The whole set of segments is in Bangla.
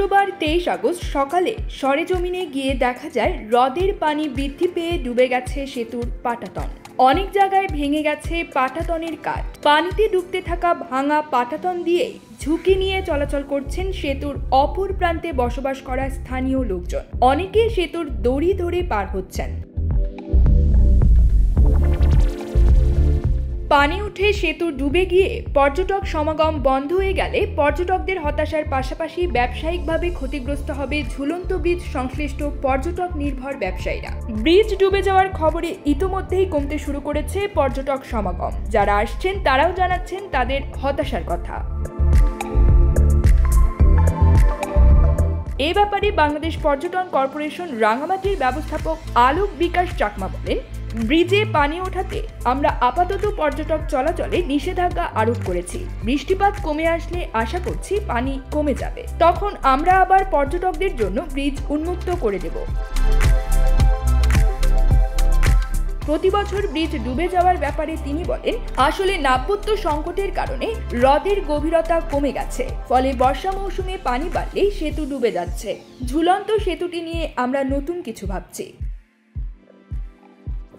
শুক্রবার 23 আগস্ট সকালে সরেজমিনে গিয়ে দেখা যায় হ্রদের পানি বৃদ্ধি পেয়ে ডুবে গেছে সেতুর পাটাতন। অনেক জায়গায় ভেঙে গেছে পাটাতনের কাঠ। পানিতে ডুবতে থাকা ভাঙা পাটাতন দিয়েই ঝুঁকি নিয়ে চলাচল করছেন সেতুর অপর প্রান্তে বসবাস করা স্থানীয় লোকজন। অনেকে সেতুর দড়ি ধরে পার হচ্ছেন। পানি উঠে সেতু ডুবে গিয়ে পর্যটক সমাগম বন্ধ হয়ে গেলে পর্যটকদের হতাশার পাশাপাশি ব্যবসায়িকভাবে ক্ষতিগ্রস্ত হবে ঝুলন্ত ব্রিজ সংশ্লিষ্ট পর্যটক নির্ভর ব্যবসায়ীরা। ব্রিজ ডুবে যাওয়ার খবরে ইতোমধ্যেই কমতে শুরু করেছে পর্যটক সমাগম। যারা আসছেন তারাও জানাচ্ছেন তাদের হতাশার কথা। এ ব্যাপারে বাংলাদেশ পর্যটন কর্পোরেশন রাঙামাটির ব্যবস্থাপক আলোক বিকাশ চাকমা বলেন, ব্রিজে পানি ওঠাতে আমরা আপাতত পর্যটক চলাচলে নিষেধাজ্ঞা আরোপ করেছি। বৃষ্টিপাত কমে আসলে আশা করছি পানি কমে যাবে, তখন আমরা আবার পর্যটকদের জন্য ব্রিজ উন্মুক্ত করে দেব। প্রতি বছর ব্রিজ ডুবে যাওয়ার ব্যাপারে তিনি বলেন, আসলে নাব্যত্ব সংকটের কারণে হ্রদের গভীরতা কমে গেছে, ফলে বর্ষা মৌসুমে পানি বাড়লেই সেতু ডুবে যাচ্ছে। ঝুলন্ত সেতুটি নিয়ে আমরা নতুন কিছু ভাবছি।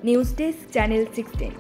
News desk, channel 16।